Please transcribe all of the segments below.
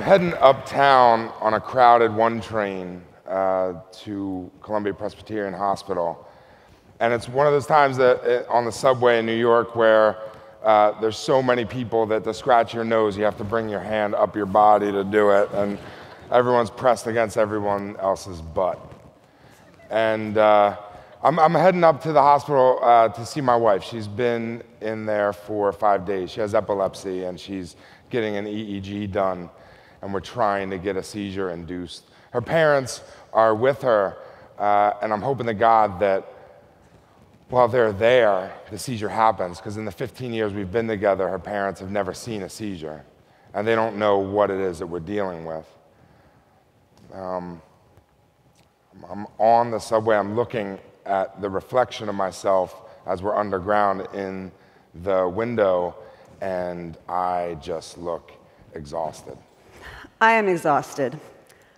heading uptown on a crowded 1 train to Columbia Presbyterian Hospital. And it's one of those times that on the subway in New York where there's so many people that to scratch your nose, you have to bring your hand up your body to do it, and everyone's pressed against everyone else's butt. And I'm heading up to the hospital to see my wife. She's been in there for 5 days. She has epilepsy, and she's getting an EEG done, and we're trying to get a seizure induced. Her parents are with her, and I'm hoping to God that while they're there, the seizure happens, because in the 15 years we've been together, her parents have never seen a seizure, and they don't know what it is that we're dealing with. I'm on the subway, I'm looking at the reflection of myself as we're underground in the window, and I just look exhausted. I am exhausted.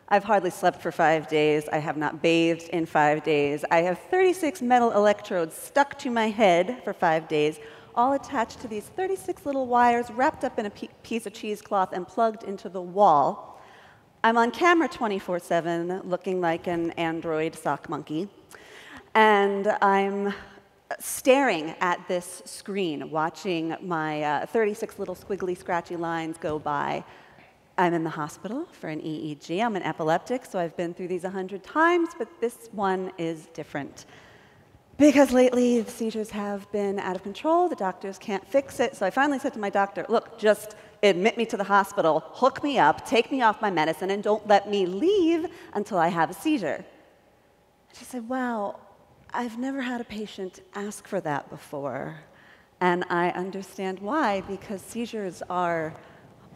I've hardly slept for 5 days. I have not bathed in 5 days. I have 36 metal electrodes stuck to my head for 5 days, all attached to these 36 little wires wrapped up in a piece of cheesecloth and plugged into the wall. I'm on camera 24/7, looking like an android sock monkey. And I'm staring at this screen, watching my 36 little squiggly, scratchy lines go by. I'm in the hospital for an EEG. I'm an epileptic, so I've been through these 100 times, but this one is different. Because lately, the seizures have been out of control. The doctors can't fix it. So I finally said to my doctor, look, just admit me to the hospital, hook me up, take me off my medicine, and don't let me leave until I have a seizure. She said, wow, I've never had a patient ask for that before. And I understand why, because seizures are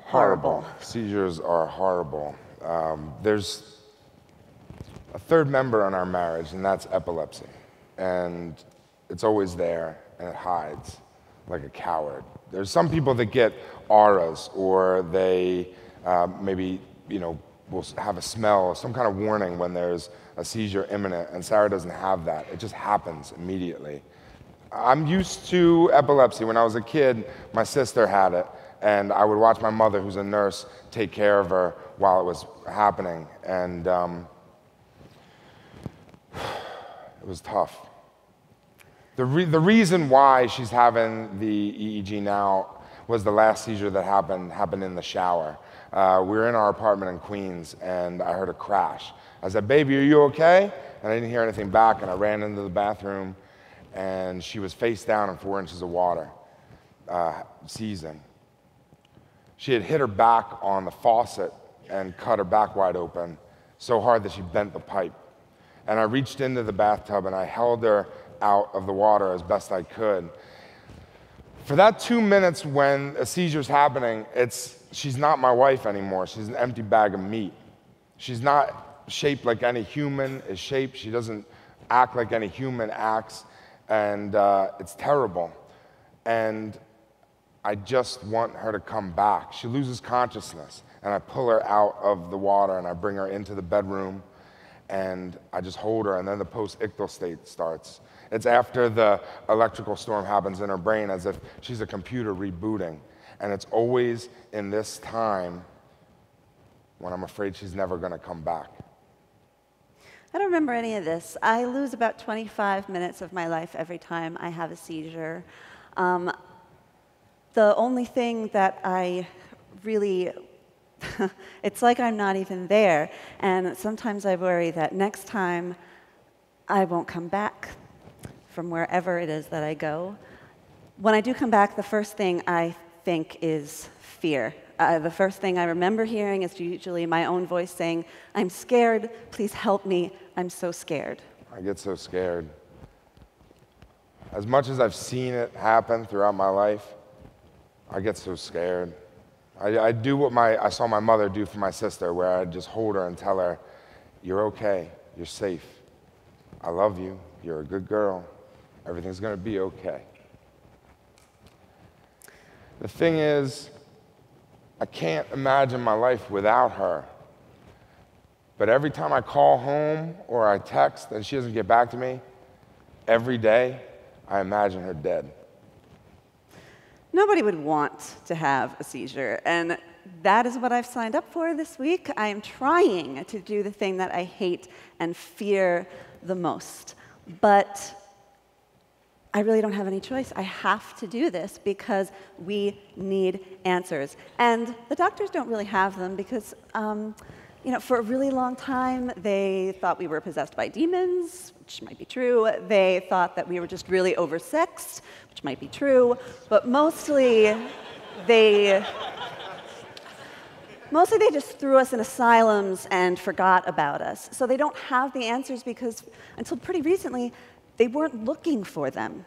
horrible. Seizures are horrible. There's a third member in our marriage, and that's epilepsy. And it's always there, and it hides like a coward. There's some people that get auras, or they maybe, will have a smell or some kind of warning when there's a seizure imminent, and Sarah doesn't have that. It just happens immediately. I'm used to epilepsy. When I was a kid, my sister had it, and I would watch my mother, who's a nurse, take care of her while it was happening, and it was tough. The reason why she's having the EEG now was the last seizure that happened in the shower. We were in our apartment in Queens, and I heard a crash. I said, baby, are you okay? And I didn't hear anything back, and I ran into the bathroom, and she was face down in 4 inches of water, seizing. She had hit her back on the faucet and cut her back wide open so hard that she bent the pipe. And I reached into the bathtub, and I held her out of the water as best I could. For that 2 minutes when a seizure's happening, she's not my wife anymore. She's an empty bag of meat. She's not shaped like any human is shaped. She doesn't act like any human acts, and it's terrible. And I just want her to come back. She loses consciousness, and I pull her out of the water, and I bring her into the bedroom, and I just hold her, and then the post-ictal state starts. It's after the electrical storm happens in her brain, as if she's a computer rebooting. And it's always in this time when I'm afraid she's never going to come back. I don't remember any of this. I lose about 25 minutes of my life every time I have a seizure. The only thing that I really, it's like I'm not even there. And sometimes I worry that next time I won't come back from wherever it is that I go. When I do come back, the first thing I think is fear. The first thing I remember hearing is usually my own voice saying, I'm scared, please help me, I'm so scared. I get so scared. As much as I've seen it happen throughout my life, I get so scared. I do what I saw my mother do for my sister, where I'd just hold her and tell her, you're okay, you're safe, I love you, you're a good girl, everything's going to be okay. The thing is, I can't imagine my life without her. But every time I call home or I text and she doesn't get back to me, every day I imagine her dead. Nobody would want to have a seizure, and that is what I've signed up for this week. I am trying to do the thing that I hate and fear the most. But I really don't have any choice. I have to do this because we need answers. And the doctors don't really have them because, for a really long time, they thought we were possessed by demons, which might be true. They thought that we were just really oversexed, which might be true. But mostly they just threw us in asylums and forgot about us. So they don't have the answers because until pretty recently, they weren't looking for them.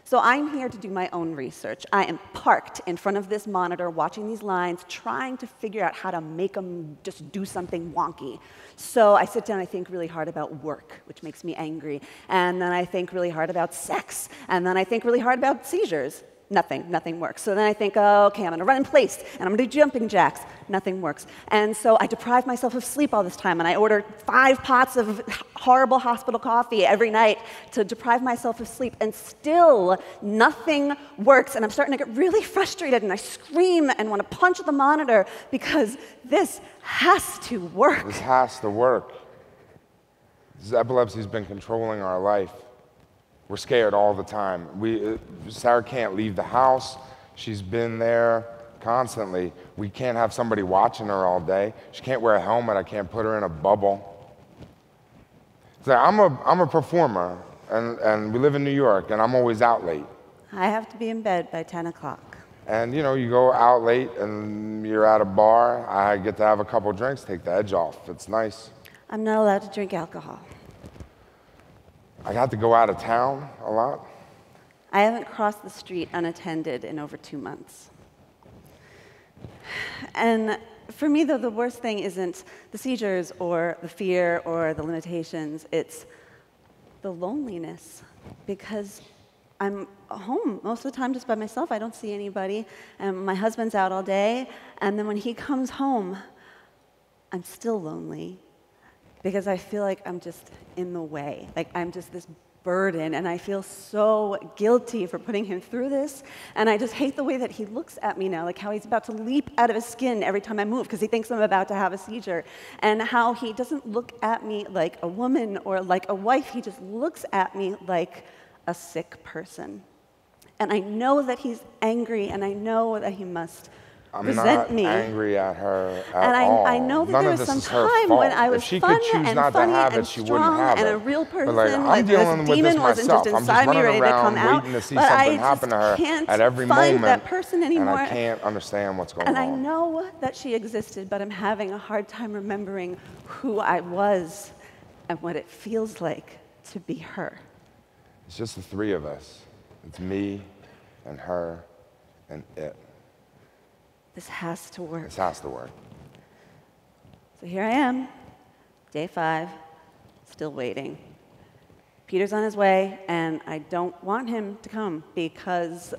So I'm here to do my own research. I am parked in front of this monitor, watching these lines, trying to figure out how to make them just do something wonky. So I sit down, I think really hard about work, which makes me angry. And then I think really hard about sex. And then I think really hard about seizures. Nothing works. So then I think, okay, I'm going to run in place, and I'm going to do jumping jacks. Nothing works. And so I deprive myself of sleep all this time, and I order 5 pots of horrible hospital coffee every night to deprive myself of sleep, and still nothing works. And I'm starting to get really frustrated, and I scream and want to punch the monitor because this has to work. This has to work. This epilepsy's been controlling our life. We're scared all the time. Sarah can't leave the house. She's been there constantly. We can't have somebody watching her all day. She can't wear a helmet. I can't put her in a bubble. So I'm a performer, and we live in New York, and I'm always out late. I have to be in bed by 10 o'clock. And you go out late, and you're at a bar. I get to have a couple drinks, take the edge off. It's nice. I'm not allowed to drink alcohol. I got to go out of town a lot. I haven't crossed the street unattended in over 2 months. And for me, though, the worst thing isn't the seizures or the fear or the limitations. It's the loneliness, because I'm home most of the time just by myself. I don't see anybody, and my husband's out all day. And then when he comes home, I'm still lonely, because I feel like I'm just in the way. Like I'm just this burden, and I feel so guilty for putting him through this. And I just hate the way that he looks at me now, like how he's about to leap out of his skin every time I move because he thinks I'm about to have a seizure. And how he doesn't look at me like a woman or like a wife, he just looks at me like a sick person. And I know that he's angry, and I know that he must resent me. I'm not angry at her at all. And I know that there was some time when I was fun and funny and strong and a real person. But I'm dealing with this myself. I'm just running around waiting to see something happen to her at every moment, that person anymore. And I can't understand what's going on. And I know that she existed, but I'm having a hard time remembering who I was and what it feels like to be her. It's just the 3 of us. It's me and her and it. This has to work. This has to work. So here I am, day 5, still waiting. Peter's on his way, and I don't want him to come because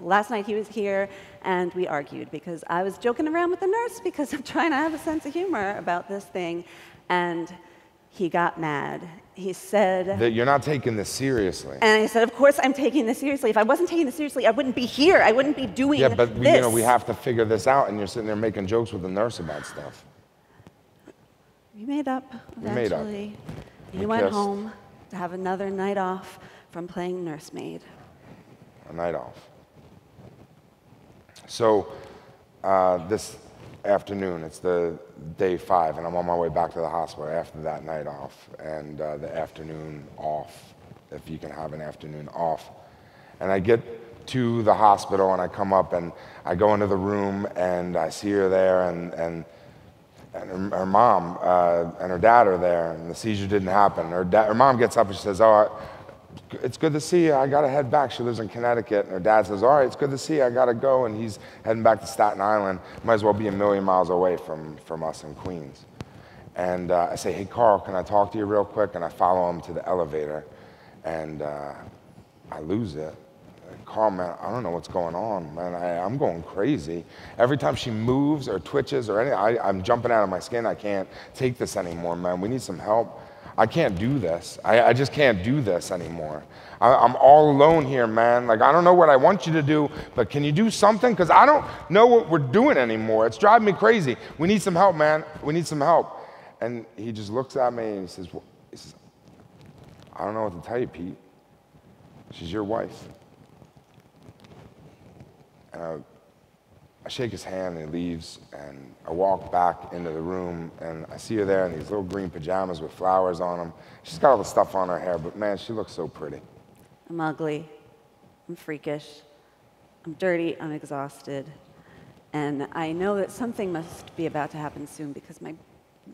last night he was here, and we argued because I was joking around with the nurse because I'm trying to have a sense of humor about this thing, and he got mad. He said that you're not taking this seriously. And I said, of course I'm taking this seriously. If I wasn't taking this seriously, I wouldn't be here. I wouldn't be doing this. Yeah, but we have to figure this out, and you're sitting there making jokes with the nurse about stuff. We made up eventually. We made up. He went home to have another night off from playing nursemaid. A night off. So this afternoon, it's the day 5, and I'm on my way back to the hospital after that night off, and the afternoon off, if you can have an afternoon off. And I get to the hospital, and I come up, and I go into the room, and I see her there, and her mom and her dad are there, and the seizure didn't happen. Her mom gets up and she says, "Oh, it's good to see you. I got to head back." She lives in Connecticut. And her dad says, "All right, it's good to see you. I got to go." And he's heading back to Staten Island. Might as well be a million miles away from us in Queens. And I say, "Hey, Carl, can I talk to you real quick?" And I follow him to the elevator. And I lose it. Carl, man, I don't know what's going on, man. I'm going crazy. Every time she moves or twitches or anything, I'm jumping out of my skin. I can't take this anymore, man. We need some help. I can't do this. I just can't do this anymore. I'm all alone here, man. Like, I don't know what I want you to do, but can you do something? Because I don't know what we're doing anymore. It's driving me crazy. We need some help, man. We need some help. And he just looks at me and he says, I don't know what to tell you, Pete. She's your wife. And I shake his hand and he leaves, and I walk back into the room and I see her there in these little green pajamas with flowers on them. She's got all the stuff on her hair, but man, she looks so pretty. I'm ugly, I'm freakish, I'm dirty, I'm exhausted, and I know that something must be about to happen soon because my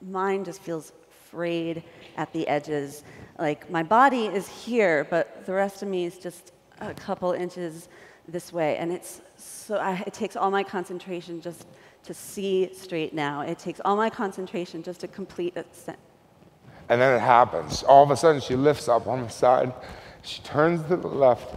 mind just feels frayed at the edges. Like, my body is here, but the rest of me is just a couple inches this way, and it takes all my concentration just to see straight now. It takes all my concentration just to complete a sentence. And then it happens. All of a sudden, she lifts up on the side, she turns to the left,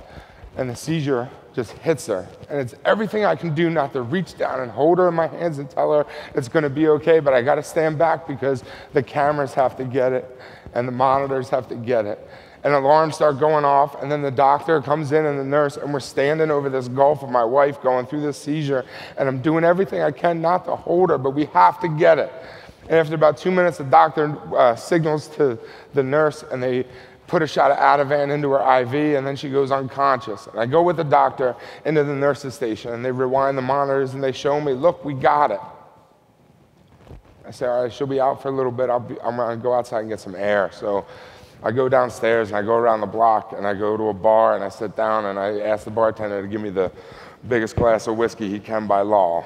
and the seizure just hits her. And it's everything I can do not to reach down and hold her in my hands and tell her it's gonna be okay, but I gotta stand back because the cameras have to get it, and the monitors have to get it. And alarms start going off, and then the doctor comes in and the nurse, and we're standing over this gulf of my wife going through this seizure, and I'm doing everything I can not to hold her, but we have to get it. And after about 2 minutes, the doctor signals to the nurse, and they put a shot of Ativan into her IV, and then she goes unconscious. And I go with the doctor into the nurse's station, and they rewind the monitors, and they show me, look, we got it. I say, all right, she'll be out for a little bit. I'm gonna go outside and get some air. So I go downstairs, and I go around the block, and I go to a bar, and I sit down, and I ask the bartender to give me the biggest glass of whiskey he can by law.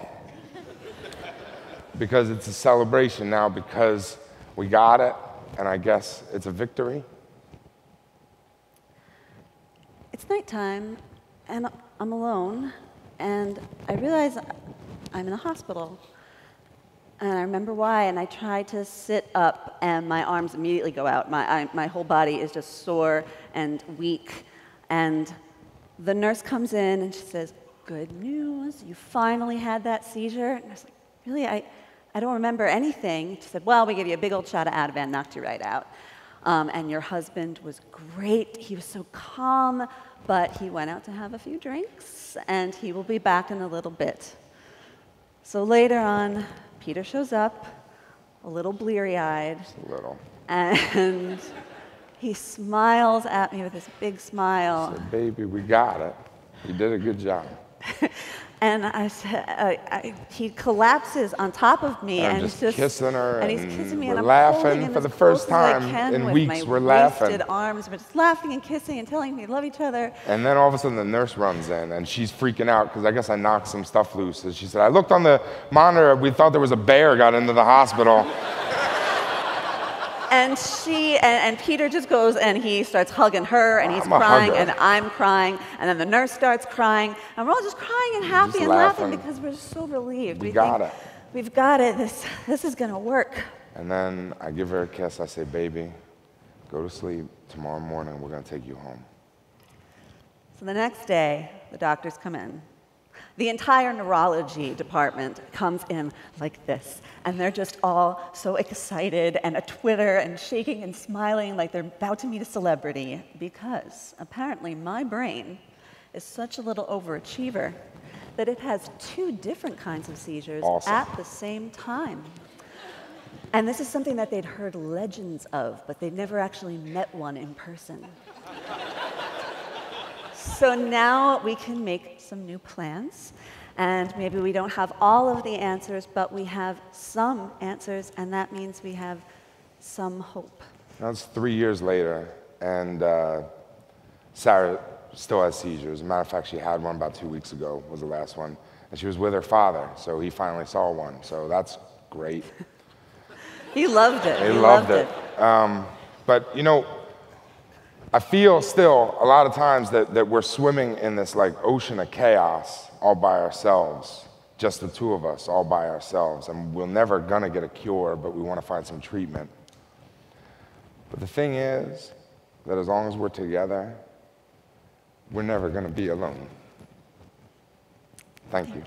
Because it's a celebration now, because we got it, and I guess it's a victory. It's nighttime, and I'm alone, and I realize I'm in the hospital. And I remember why, and I try to sit up, and my arms immediately go out. My whole body is just sore and weak. And the nurse comes in, and she says, good news, you finally had that seizure. And I was like, really? I don't remember anything. She said, well, we gave you a big old shot of Ativan, knocked you right out. And your husband was great. He was so calm, but he went out to have a few drinks, and he will be back in a little bit. So later on, Peter shows up, a little bleary-eyed. Just a little. And he smiles at me with this big smile. I said, baby, we got it. You did a good job. And I said, he collapses on top of me, and just he's kissing her, and he's kissing me, and we're I'm holding laughing him for as the first close as I time can in with weeks. my We're laughing. wasted arms, but just laughing and kissing and telling me we love each other. And then all of a sudden the nurse runs in, and she's freaking out because I guess I knocked some stuff loose. And she said, I looked on the monitor, we thought there was a bear got into the hospital. And Peter just goes and he starts hugging her, and he's crying, and I'm crying, and then the nurse starts crying, and we're all just crying and happy and laughing because we're so relieved. We got it. We've got it. This is gonna work. And then I give her a kiss. I say, baby, go to sleep. Tomorrow morning we're gonna take you home. So the next day, the doctors come in. The entire neurology department comes in like this, and they're just all so excited and a Twitter and shaking and smiling like they're about to meet a celebrity, because apparently my brain is such a little overachiever that it has 2 different kinds of seizures at the same time. And this is something that they'd heard legends of, but they'd never actually met one in person. So now we can make some new plans, and maybe we don't have all of the answers, but we have some answers, and that means we have some hope. That's 3 years later, and Sarah still has seizures. As a matter of fact, she had one about 2 weeks ago, was the last one, and she was with her father, so he finally saw one, so that's great. He loved it. He loved it. But you know, I feel still a lot of times that we're swimming in this like ocean of chaos all by ourselves, just the 2 of us all by ourselves, and we're never gonna get a cure, but we wanna find some treatment. But the thing is that as long as we're together, we're never gonna be alone. Thank you.